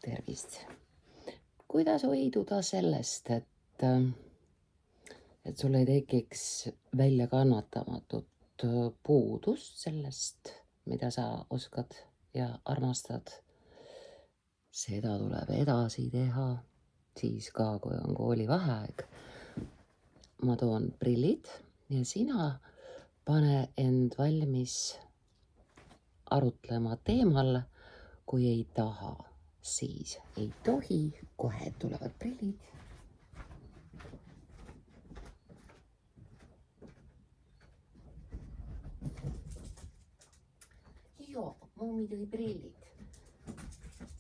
Tervist! Kuidas hoiduda sellest, et sul ei tekiks väljakannatamatut puudust sellest, mida sa oskad ja armastad? Seda tuleb edasi teha, siis ka, kui on koolivaheaeg. Ma toon prillid ja sina pane end valmis arutlema teemal, kui ei taha, siis ei tohi, kohe tulevad prillid. Joo, mummi tõi prillid.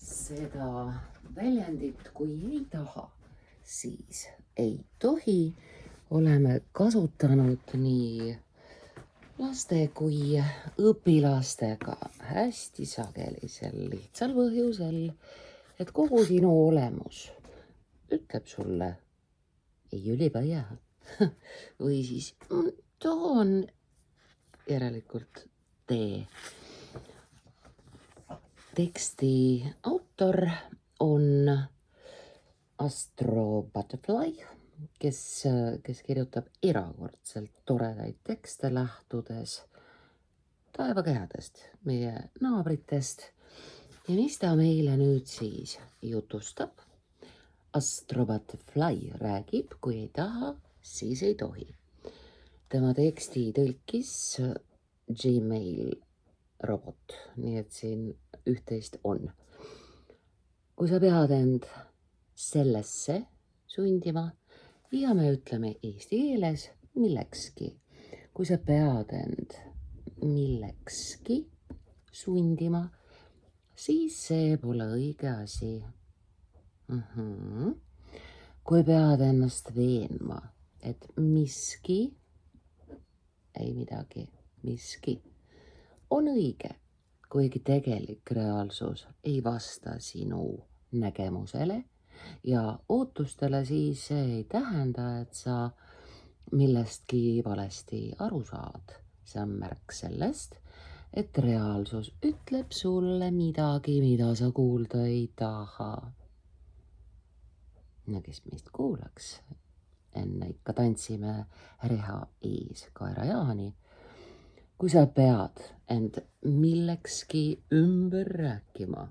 Seda väljendit, kui ei taha, siis ei tohi, oleme kasutanud nii laste kui õpilastega hästi sageli sel lihtsal põhjusel, et kogu sinu olemus ütleb sulle ei üliba hea või siis toon järelikult tee. Teksti autor on Astro Butterfly, kes kirjutab erakordselt toredaid tekste lähtudes taevakehadest, meie naabritest. Ja mis ta meile nüüd siis jutustab? Astro Butterfly räägib, kui ei taha, siis ei tohi. Tema teksti tõlkis Gmail robot, nii et siin üht-teist on. Kui sa pead end sellesse sundima ja me ütleme eesti keeles millekski. Kui sa pead end millekski sundima, siis see pole õige asi. Kui pead ennast veenma, et miski, ei midagi, miski on õige, kuigi tegelik reaalsus ei vasta sinu nägemusele ja ootustele, siis see ei tähenda, et sa millestki valesti aru saad. See on märk sellest, et reaalsus ütleb sulle midagi, mida sa kuulda ei taha. No kes meist kuulaks? Enne ikka tantsime reha ees Kaerajaani. Kui sa pead end millekski ümber rääkima,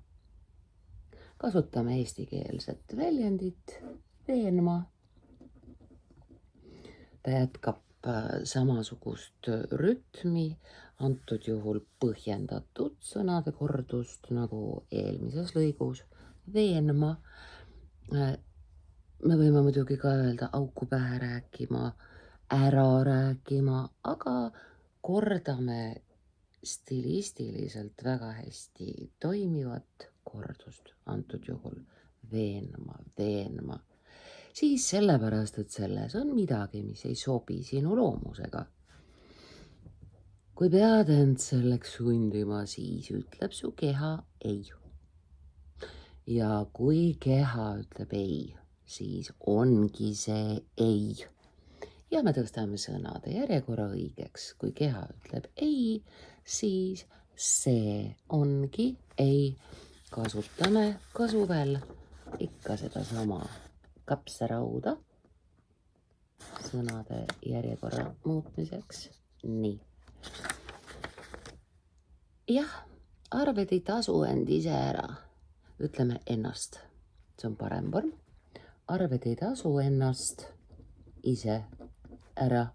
kasutame eestikeelset väljendit veenma. Ta jätkab samasugust rütmi, antud juhul põhjendatud sõnade kordust nagu eelmises lõigus, veenma. Me võime muidugi ka öelda auku pähe rääkima, ära rääkima, aga kordame stilistiliselt väga hästi toimivat kordust, antud juhul veenma. Siis sellepärast, et selles on midagi, mis ei sobi sinu loomusega. Kui pead end selleks sundima, siis ütleb su keha ei. Ja kui keha ütleb ei, siis ongi see ei. Ja me tõstame sõnade järjekorra õigeks. Kui keha ütleb ei, siis see ongi ei. Kasutame ka suvel ikka sedasama kapsarauda sõnade järjekorra muutmiseks. Nii. Jah, arved ei tasu end ise ära. Ütleme ennast. See on parem vorm. Arved ei tasu ennast ise ära.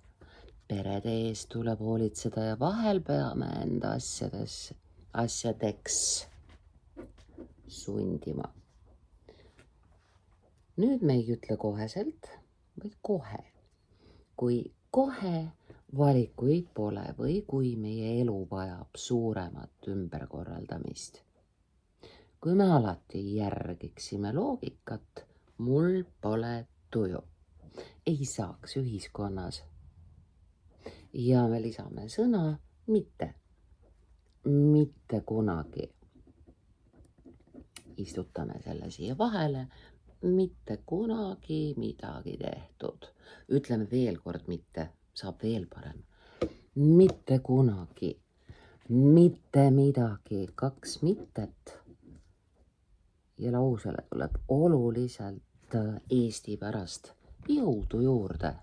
Perede ees tuleb hoolitseda ja vahel peame enda asjadeks sundima. Nüüd me ei ütle koheselt, vaid kohe. Kui kohe valikuid pole või kui meie elu vajab suuremat ümberkorraldamist. Kui me alati järgiksime loogikat, mul pole tuju, ei saaks ühiskonnas. Ja me lisame sõna mitte. Mitte kunagi. Istutame selle siia vahele. Mitte kunagi midagi tehtud. Ütleme veel kord mitte, saab veel parem. Mitte kunagi, mitte midagi, 2 mittet. ja lausele tuleb oluliselt Eesti pärast jõudu juurde.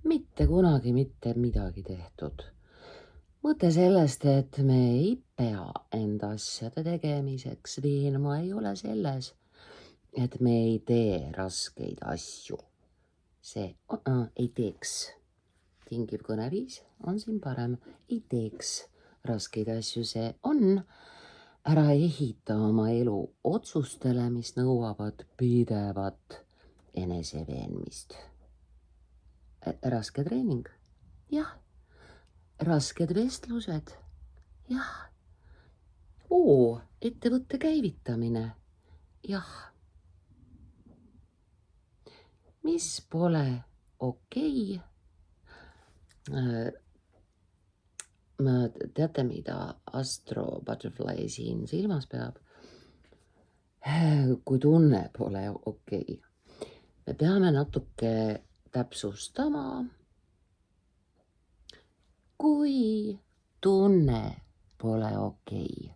Mitte kunagi mitte midagi tehtud. Mõte sellest, et me ei pea enda asjade tegemiseks veenma, ei ole selles, et me ei tee raskeid asju. See ei teeks. Tingiv kõneviis on siin parem. Ei teeks raskeid asju, see on. Ära ehita oma elu otsustele, mis nõuavad pidevat eneseveenmist. Raske treening. Jah. Rasked vestlused. Jah. Ettevõtte käivitamine. Jah. Mis pole okei. Teate, mida Astro Butterfly siin silmas peab? Kui tunne pole okei. Me peame natuke täpsustama. Kui tunne pole okei.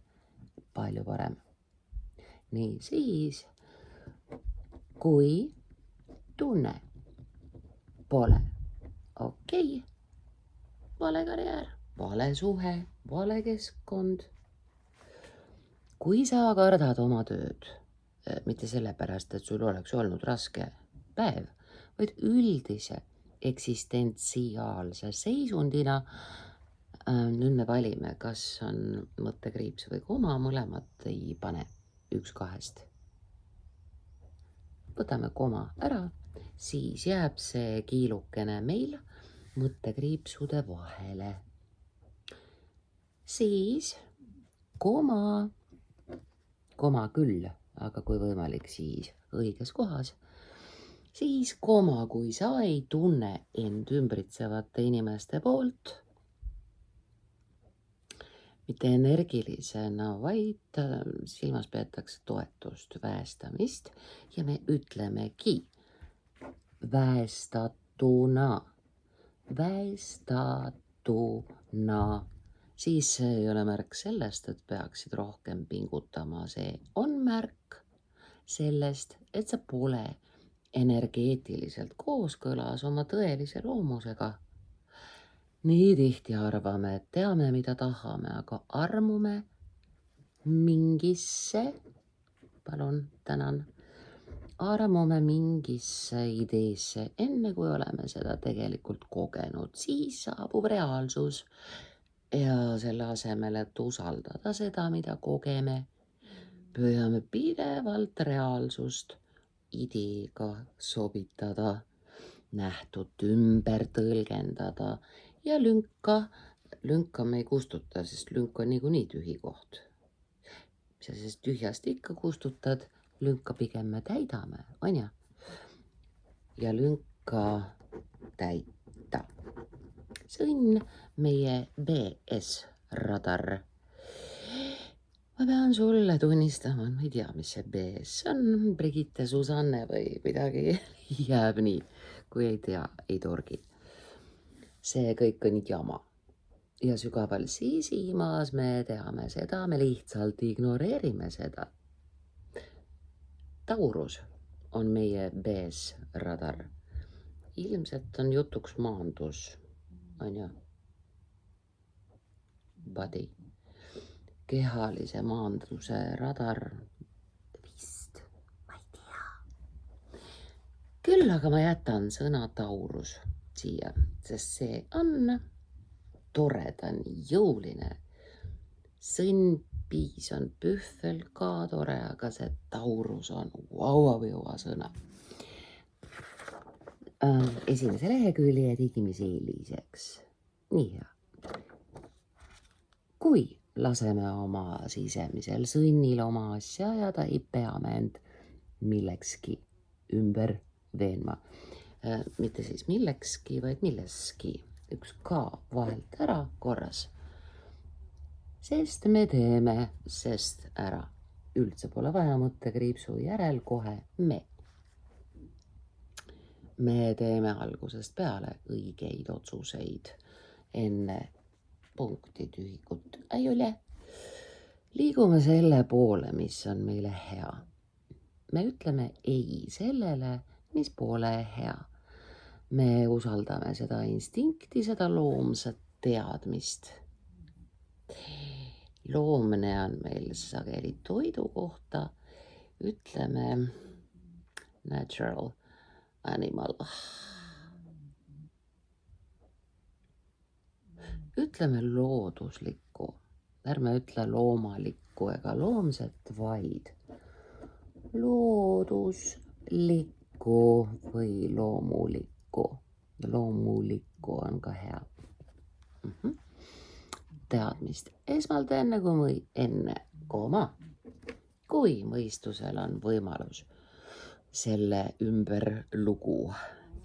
Palju parem. Nii siis, kui tunne pole okei. Vale karjäär, vale suhe, vale keskkond. Kui sa kardad oma tööd, mitte sellepärast, et sul oleks olnud raske päev, vaid üldise eksistentsiaalse seisundina, nüüd me valime, kas on mõttekriips või koma, mõlemat ei pane, 1-2. Võtame koma ära, siis jääb see kiilukene meil mõttekriipsude vahele. Siis koma küll, aga kui võimalik, siis õiges kohas. Siis koma, kui sa ei tunne end ümbritsevate inimeste poolt, mitte energilisena, vaid silmas peetakse toetust, väestamist ja me ütlemegi väestatuna, siis see ei ole märk sellest, et peaksid rohkem pingutama, see on märk sellest, et sa pole energeetiliselt kooskõlas oma tõelise loomusega. Nii tihti arvame, et teame, mida tahame, aga armume mingisse, armume mingisse ideesse, enne kui oleme seda tegelikult kogenud, siis saabub reaalsus ja selle asemel, et usaldada seda, mida kogeme, püüame pidevalt reaalsust ideega sobitada, nähtut ümber tõlgendada ja lünka me ei kustuta, sest lünk on niikuinii tühi koht. Mis sa sest tühjast ikka kustutad, lünka pigem me täidame, on ja? Ja lünka täita. See on meie BS-radar. Ma pean sulle tunnistama, ma ei tea, mis see BS on, Brigitte, Susanne või midagi jääb nii, kui ei tea, ei torgi. See kõik on jama. Ja sügaval sisimas me teame seda, me lihtsalt ignoreerime seda. Taurus on meie BS-radar. Ilmselt on jutuks maandus, on ju? Body. Kehalise maanduse radar. Vist, ma ei tea. Küll aga ma jätan sõna Taurus siia, sest see on tore, ta on jõuline. Sõnnpiis on pühvel ka tore, aga see Taurus on vauavõuva sõna. Esimese lehekülje tegime selliseks. Nii hea. Kui laseme oma sisemisel sõnnil oma asja ajada, ei pea me end millekski ümber veenma. Mitte siis millekski, vaid milleski. Üks ka vahelt ära korras. Sest me teeme sest ära. Üldse pole vaja mõttekriipsu järel kohe me. Me teeme algusest peale õigeid otsuseid enne punkti tühikut. Ei ole. Liigume selle poole, mis on meile hea. Me ütleme ei sellele, mis pole hea. Me usaldame seda instinkti, seda loomset teadmist. Loomne on meil sageli toidu kohta. Ütleme natural animal. Ütleme looduslikku. Ärme ütle loomalikku ega loomset, vaid looduslikku või loomulikku. Loomulikku on ka hea. Teadmist esmalt enne kui mõistusel on võimalus selle ümber lugu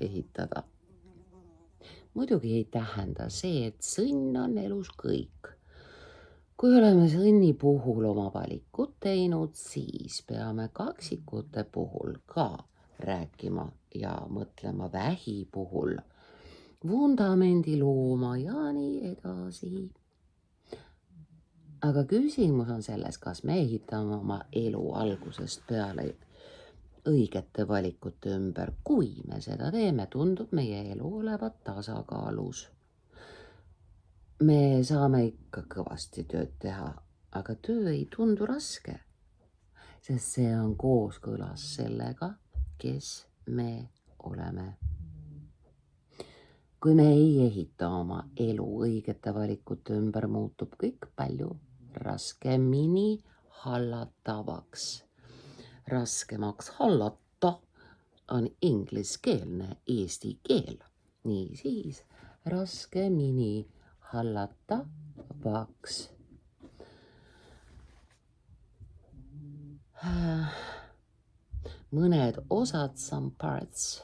ehitada. Muidugi ei tähenda see, et sõnn on elus kõik. Kui oleme sõnni puhul oma valikud teinud, siis peame kaksikute puhul ka rääkima ja mõtlema vähi puhul vundamendi looma ja nii edasi. Aga küsimus on selles, kas me ehitame oma elu algusest peale õigete valikute ümber. Kui me seda teeme, tundub meie elu olevat tasakaalus. Me saame ikka kõvasti tööd teha, aga töö ei tundu raske, sest see on kooskõlas sellega, kes me oleme. Kui me ei ehita oma elu õigete valikute ümber, muutub kõik palju raskemini hallatavaks. Raskemaks hallata on ingliskeelne eesti keel. Niisiis, raskemini hallatavaks. Mõned osad, some parts.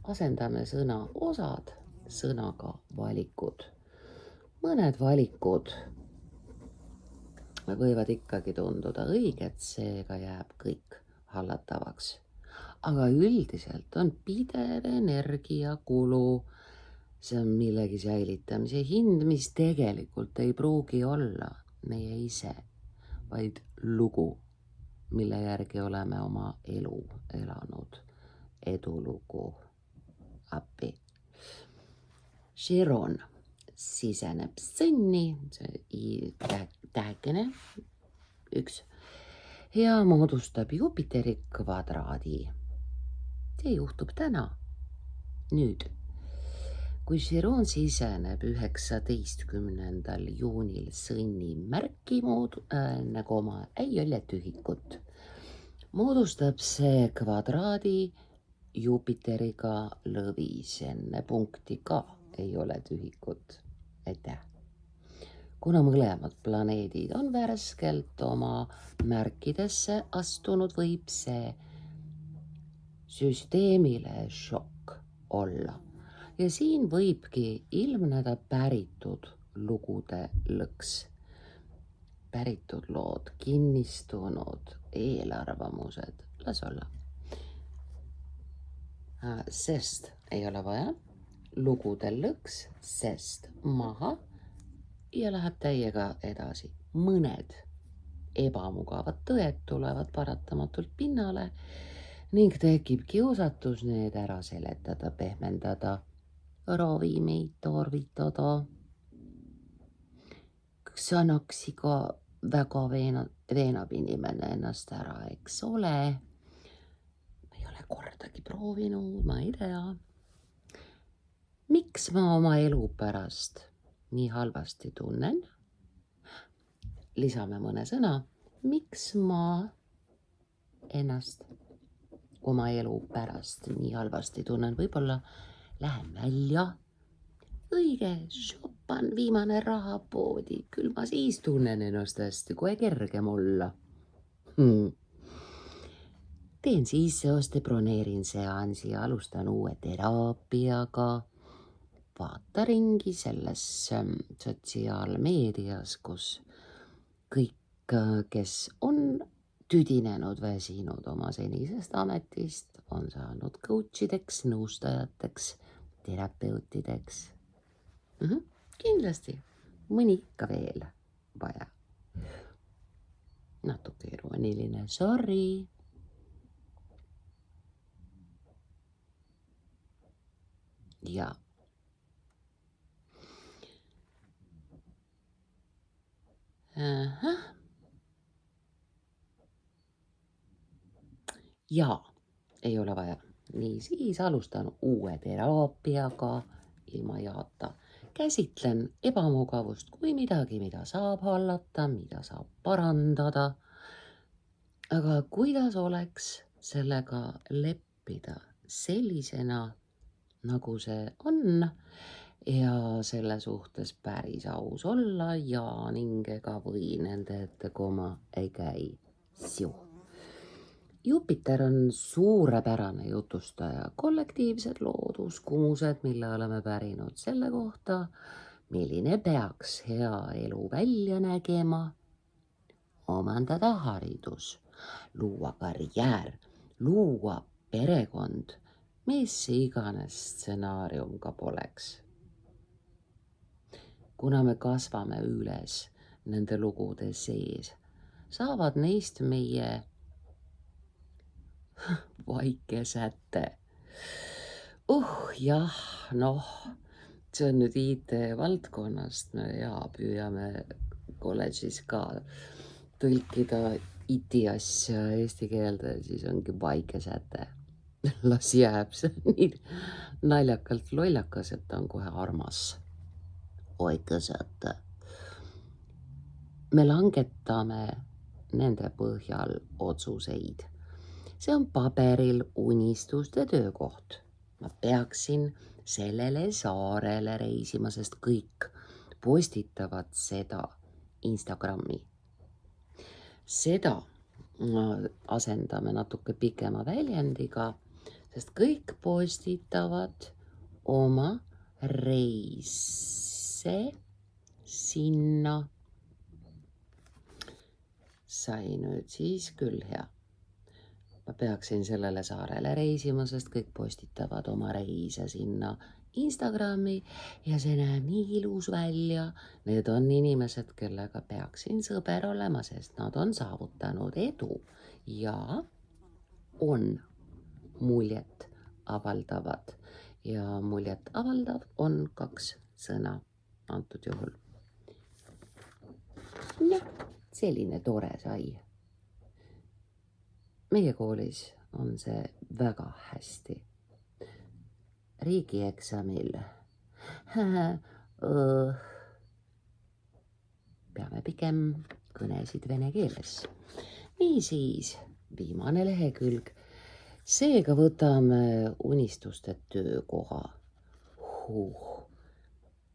Asendame sõna osad sõnaga valikud. Mõned valikud võivad ikkagi tunduda õiged, seega jääb kõik hallatavaks. Aga üldiselt on pidev energiakulu. See on millegi säilitamise hind, mis tegelikult ei pruugi olla meie ise, vaid lugu, mille järgi oleme oma elu elanud. Edulugu. Appi. Chiron siseneb sõnni, see tähekene, 1, ja moodustab Jupiteri kvadraadi. See juhtub täna, nüüd. Kui Chiron siseneb 19. juunil sõnni märki enne koma ei ole tühikut, moodustab see kvadraadi Jupiteriga lõvis, enne punkti ka ei ole tühikut. Aitäh! Kuna mõlemad planeedid on värskelt oma märkidesse astunud, võib see süsteemile šokk olla. Ja siin võibki ilmneda päritud lugude lõks. Päritud lood, kinnistunud eelarvamused, las olla. Sest ei ole vaja, lugude lõks, sest maha ja läheb täiega edasi. Mõned ebamugavad tõed tulevad paratamatult pinnale ning tekib kiusatus need ära seletada, pehmendada, ravimeid tarvitada. Sõnaks iga väga veenab inimene ennast ära, eks ole. Kordagi proovinud, ma ei tea. Miks ma oma elu pärast nii halvasti tunnen? Lisame mõne sõna. Miks ma ennast oma elu pärast nii halvasti tunnen? Võib-olla lähen välja. Õige, shoppan viimane rahapoodi. Küll ma siis tunnen ennast hästi, kohe kergem olla. Teen sisseoste, broneerin seansi ja alustan uue teraapiaga. Vaata ringi selles sotsiaalmeedias, kus kõik, kes on tüdinenud, väsinud oma senisest ametist, on saanud coachideks, nõustajateks, terapeutideks. Kindlasti mõni ikka veel vaja. Natuke irooniline, sorry. Ja. Ja ei ole vaja. Nii, siis alustan uue teraapiaga ilma jaata. Käsitlen ebamugavust kui midagi, mida saab hallata, mida saab parandada. Aga kuidas oleks sellega leppida sellisena, nagu see on ja selle suhtes päris aus olla ja ning ega või nende ette koma ei käi. Jupiter on suurepärane jutustaja, kollektiivsed looduskumused, mille oleme pärinud selle kohta, milline peaks hea elu välja nägema, omandada haridus, luua karjäär, luua perekond, mis iganes stsenaarium ka poleks. Kuna me kasvame üles nende lugude sees, saavad neist meie vaike säte. Jah, see on nüüd IT-valdkonnast ja püüame kolledžis ka tõlkida IT-asja eesti keelde, siis ongi vaike säte. Las jääb, see on nii naljakalt lollakas, et ta on kohe armas. Vaike säte. Me langetame nende põhjal otsuseid. See on paberil unistuste töökoht. Ma peaksin sellele saarele reisima, sest kõik postitavad seda Instagrami. Seda asendame natuke pikema väljendiga, sest kõik postitavad oma reise sinna. Sai nüüd siis küll hea. Ma peaksin sellele saarele reisima, sest kõik postitavad oma reise sinna Instagrami ja see näeb nii ilus välja. Need on inimesed, kellega peaksin sõber olema, sest nad on saavutanud edu ja on muljet avaldavad. Ja muljet avaldav on 2 sõna antud juhul. Selline tore sai. Meie koolis on see väga hästi. Riigieksamil peame pigem kõnesid vene keeles. Niisiis, viimane lehekülg. Seega võtame unistuste töökoha.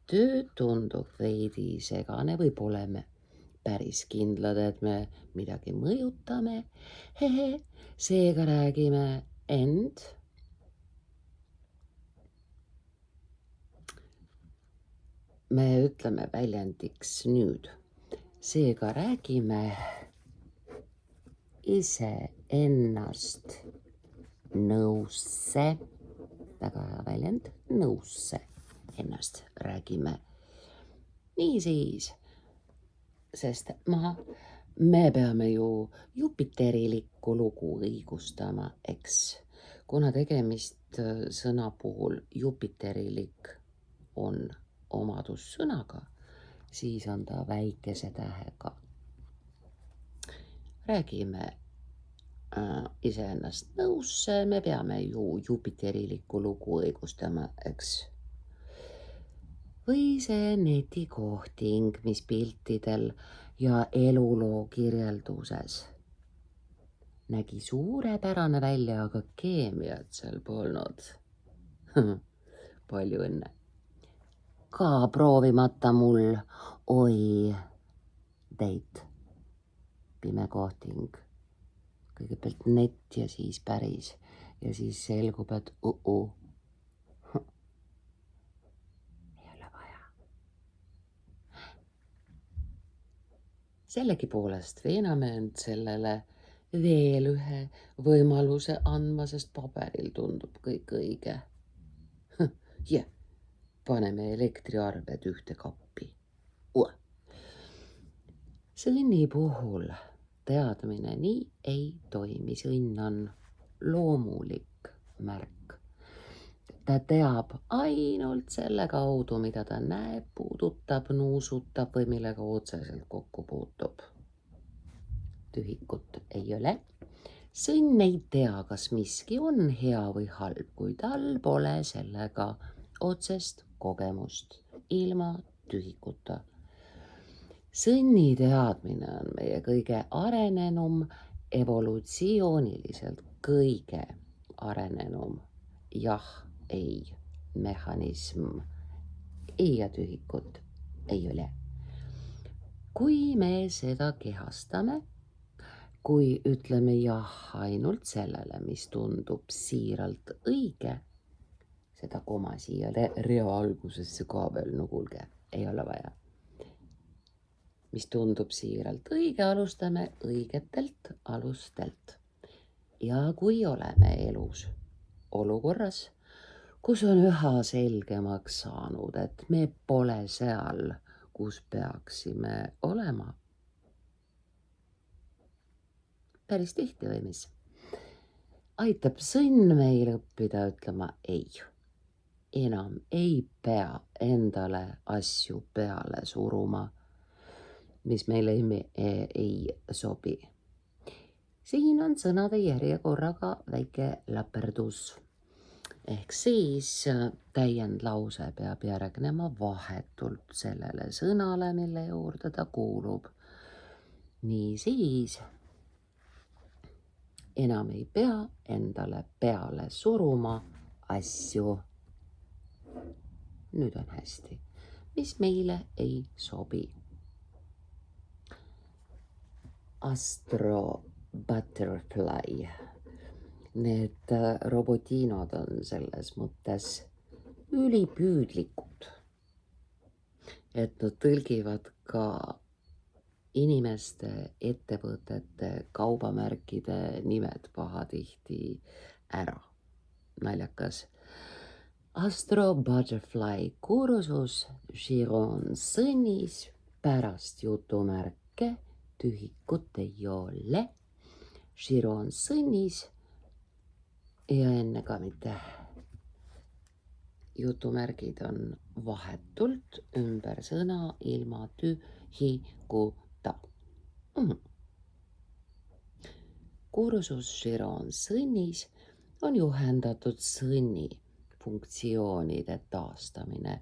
Töö tundub veidi segane või pole me päris kindlad, et me midagi mõjutame. Seega räägime end. Me ütleme väljendiks nüüd. Seega räägime iseennast nõusse. Väga hea väljend, nõusse ennast räägime. Niisiis. Sest me peame ju Jupiterilikku lugu õigustama, eks. Kuna tegemist sõna puhul Jupiterilik on omadussõnaga, siis on ta väikese tähega. Räägime iseennast nõusse, me peame ju Jupiterilikku lugu õigustama, eks. Või see netikohting, mis piltidel ja eluloo kirjelduses nägi suurepärane välja, aga keemiat seal polnud. Palju õnne. Ka proovimata mul, oi, date, pime kohting. Kõigepealt net ja siis päris ja siis selgub, et Sellegipoolest veename end sellele veel ühe võimaluse andma, sest paberil tundub kõik õige. ja paneme elektriarved ühte kappi. Sõnni puhul teadmine nii ei toimi. Sõnn on loomulik märk. Ta teab ainult selle kaudu, mida ta näeb, puudutab, nuusutab või millega otseselt kokku puutub. Tühikut ei ole. Sõnn ei tea, kas miski on hea või halb, kui tal pole sellega otsest kogemust ilma tühikuta. Sõnni teadmine on meie kõige arenenum, evolutsiooniliselt kõige arenenum jah-ei mehhanism. Ei ja tühikut ei ole. Kui me seda kehastame, kui ütleme jah ainult sellele, mis tundub siiralt õige, seda koma siia rea algusesse ka veel, no kuulge, ei ole vaja. Mis tundub siiralt õige, alustame õigetelt alustelt. Ja kui oleme elus olukorras, kus on üha selgemaks saanud, et me pole seal, kus peaksime olema, päris tihti või mis, aitab sõnn meil õppida ütlema ei. Enam ei pea endale asju peale suruma, mis meile ei sobi. Siin on sõnade järjekorraga väike laperdus. Ehk siis täiendlause peab järgnema vahetult sellele sõnale, mille juurde ta kuulub. Niisiis, enam ei pea endale peale suruma asju. Nüüd on hästi, mis meile ei sobi. Astro Butterfly. Need robotiinod on selles mõttes ülipüüdlikud, et nad tõlgivad ka inimeste, ettevõtete, kaubamärkide nimed pahatihti ära. Naljakas. Astro Butterfly kursus Chiron sõnnis pärast jutumärke. Tühikut ei ole. Chiron sõnnis ja enne ka mitte. Jutumärgid on vahetult ümber sõna ilma tühikuta. Kursus Chiron sõnnis on juhendatud sõnni funktsioonide taastamine.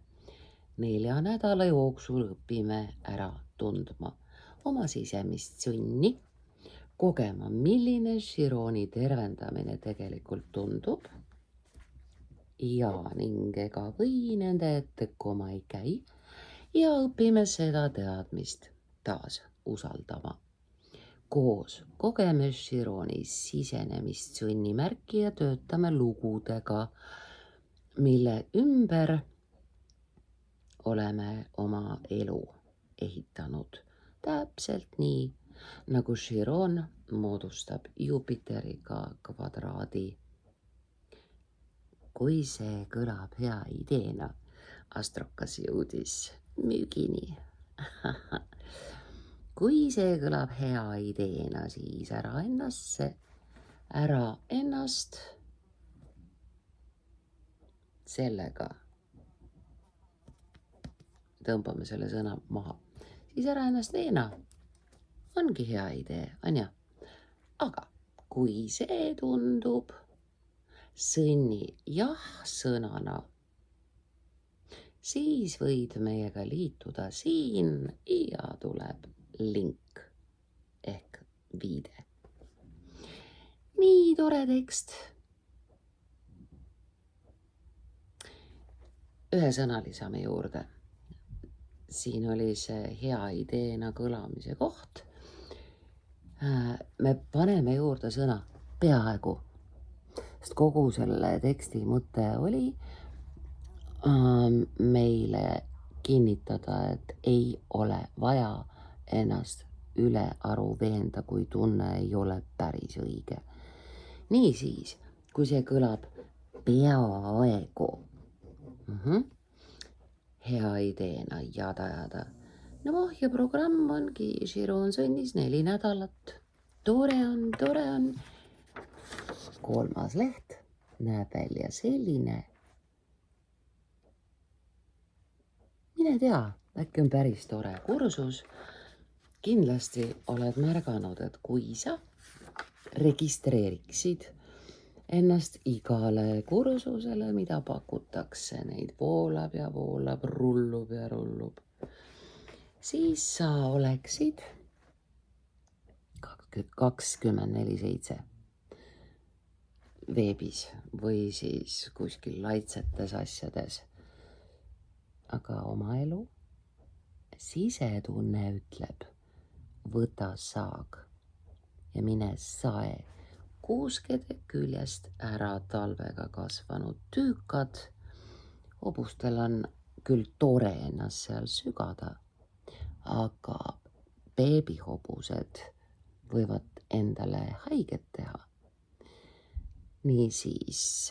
4 nädala jooksul õpime ära tundma oma sisemist sõnni, kogema, milline Chironi tervendamine tegelikult tundub ja ning ega või nende ette koma ei käi ja õpime seda teadmist taas usaldama. Koos kogeme Chironi sisenemist sõnnimärki ja töötame lugudega, mille ümber oleme oma elu ehitanud. Täpselt nii, nagu Chiron moodustab Jupiteriga kvadraadi. Kui see kõlab hea ideena, astrokas jõudis müügini. Kui see kõlab hea ideena, siis ära ennast sellega. Tõmbame selle sõna maha. Siis ära ennast veena. Ongi hea idee, on ja? Aga kui see tundub sõnni jah-sõnana, siis võid meiega liituda siin ja tuleb link ehk viide. Nii tore tekst. Ühe sõna lisame juurde. Siin oli see hea ideena kõlamise koht. Me paneme juurde sõna peaaegu, sest kogu selle teksti mõte oli meile kinnitada, et ei ole vaja ennast ülearu veenda, kui tunne ei ole päris õige. Niisiis, kui see kõlab peaaegu, Hea ideena jada. No ja programm ongi, Chiron sõnnis 4 nädalat. Tore on. 3. leht näeb välja selline. Mine tea, äkki on päris tore kursus. Kindlasti oled märganud, et kui sa registreeriksid ennast igale kursusele, mida pakutakse, neid voolab, rullub, siis sa oleksid 24/7 veebis või siis kuskil laitsetes asjades. Aga oma elu sisetunne ütleb, võta saag ja mine sae kuuskede küljest ära talvega kasvanud tüükad. Hobustel on küll tore ennast seal sügada, aga beebihobused võivad endale haiget teha. Niisiis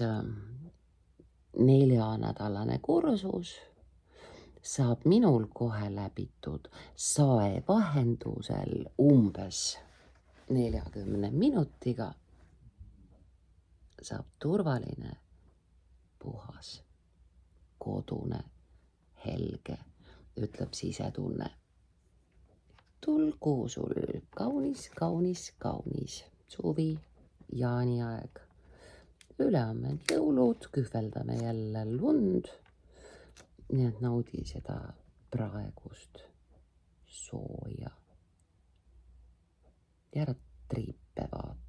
4-nädalane kursus saab minul kohe läbitud sae vahendusel umbes 40 minutiga. Saab turvaline, puhas, kodune, helge, ütleb sisetunne. Tulgu sul kaunis suvi, jaaniaeg. Ülehomme on jõulud, kühveldame jälle lund. Nii et naudi seda praegust sooja. Ja ära triipe vaata.